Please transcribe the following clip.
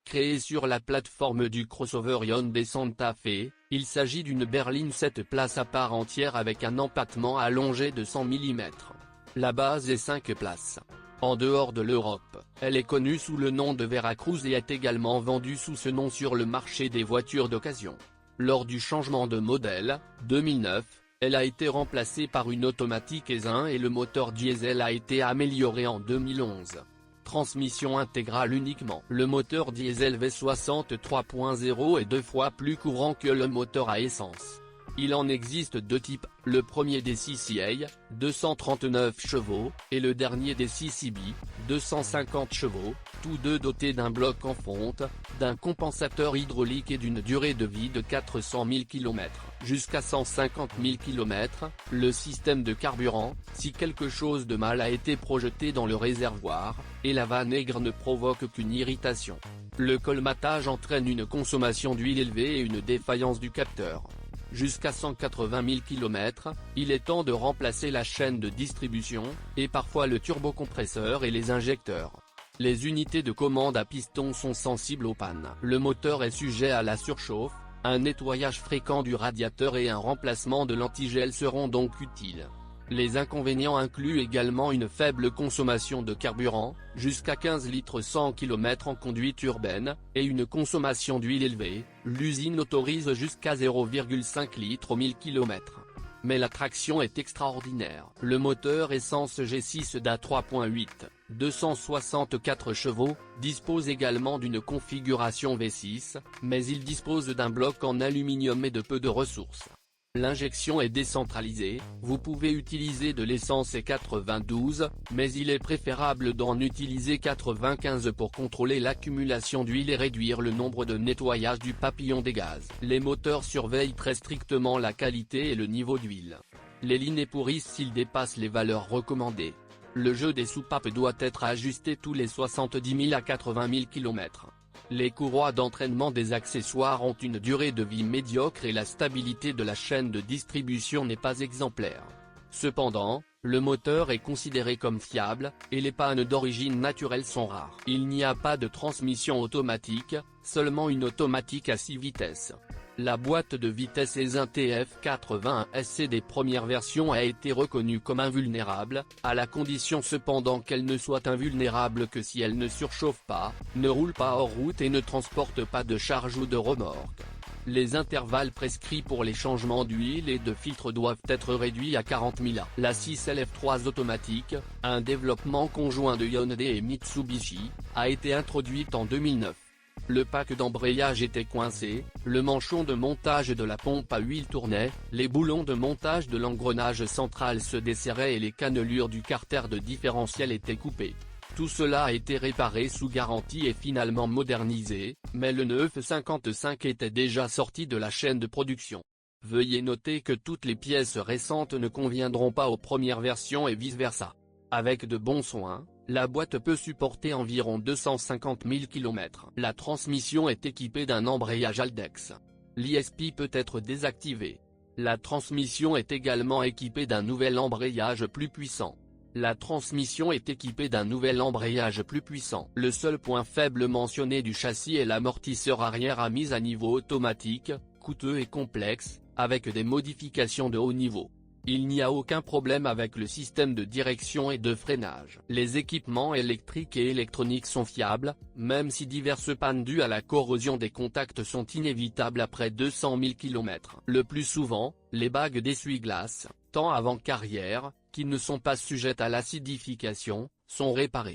Créé sur la plateforme du crossover Hyundai Santa Fe, il s'agit d'une berline 7 places à part entière avec un empattement allongé de 100 mm. La base est 5 places. En dehors de l'Europe, elle est connue sous le nom de Veracruz et est également vendue sous ce nom sur le marché des voitures d'occasion. Lors du changement de modèle, 2009, elle a été remplacée par une automatique S1 et le moteur diesel a été amélioré en 2011. Transmission intégrale uniquement. Le moteur diesel V60 3.0 est 2 fois plus courant que le moteur à essence. Il en existe deux types, le premier des CCA, 239 chevaux, et le dernier des CCB, 250 chevaux, tous deux dotés d'un bloc en fonte, d'un compensateur hydraulique et d'une durée de vie de 400 000 km, jusqu'à 150 000 km, le système de carburant, si quelque chose de mal a été projeté dans le réservoir, et la vanne aigre ne provoque qu'une irritation. Le colmatage entraîne une consommation d'huile élevée et une défaillance du capteur. Jusqu'à 180 000 km, il est temps de remplacer la chaîne de distribution, et parfois le turbocompresseur et les injecteurs. Les unités de commande à piston sont sensibles aux pannes. Le moteur est sujet à la surchauffe, un nettoyage fréquent du radiateur et un remplacement de l'antigel seront donc utiles. Les inconvénients incluent également une faible consommation de carburant, jusqu'à 15 litres 100 km en conduite urbaine, et une consommation d'huile élevée, l'usine autorise jusqu'à 0,5 litres au 1000 km. Mais la traction est extraordinaire. Le moteur essence G6 DA 3.8, 264 chevaux, dispose également d'une configuration V6, mais il dispose d'un bloc en aluminium et de peu de ressources. L'injection est décentralisée, vous pouvez utiliser de l'essence E92, mais il est préférable d'en utiliser 95 pour contrôler l'accumulation d'huile et réduire le nombre de nettoyage du papillon des gaz. Les moteurs surveillent très strictement la qualité et le niveau d'huile. Les lignes pourrissent s'ils dépassent les valeurs recommandées. Le jeu des soupapes doit être ajusté tous les 70 000 à 80 000 km. Les courroies d'entraînement des accessoires ont une durée de vie médiocre et la stabilité de la chaîne de distribution n'est pas exemplaire. Cependant, le moteur est considéré comme fiable, et les pannes d'origine naturelle sont rares. Il n'y a pas de transmission automatique, seulement une automatique à 6 vitesses. La boîte de vitesse S1 TF81SC des premières versions a été reconnue comme invulnérable, à la condition cependant qu'elle ne soit invulnérable que si elle ne surchauffe pas, ne roule pas hors route et ne transporte pas de charge ou de remorque. Les intervalles prescrits pour les changements d'huile et de filtre doivent être réduits à 40 000 A. La 6LF3 automatique, un développement conjoint de Hyundai et Mitsubishi, a été introduite en 2009. Le pack d'embrayage était coincé, le manchon de montage de la pompe à huile tournait, les boulons de montage de l'engrenage central se desserraient et les cannelures du carter de différentiel étaient coupées. Tout cela a été réparé sous garantie et finalement modernisé, mais le 955 était déjà sorti de la chaîne de production. Veuillez noter que toutes les pièces récentes ne conviendront pas aux premières versions et vice-versa. Avec de bons soins, la boîte peut supporter environ 250 000 km. La transmission est équipée d'un embrayage Haldex. L'ESP peut être désactivé. La transmission est également équipée d'un nouvel embrayage plus puissant. La transmission est équipée d'un nouvel embrayage plus puissant. Le seul point faible mentionné du châssis est l'amortisseur arrière à mise à niveau automatique, coûteux et complexe, avec des modifications de haut niveau. Il n'y a aucun problème avec le système de direction et de freinage. Les équipements électriques et électroniques sont fiables, même si diverses pannes dues à la corrosion des contacts sont inévitables après 200 000 km. Le plus souvent, les bagues d'essuie-glace, tant avant qu'arrière, qui ne sont pas sujettes à l'acidification, sont réparées.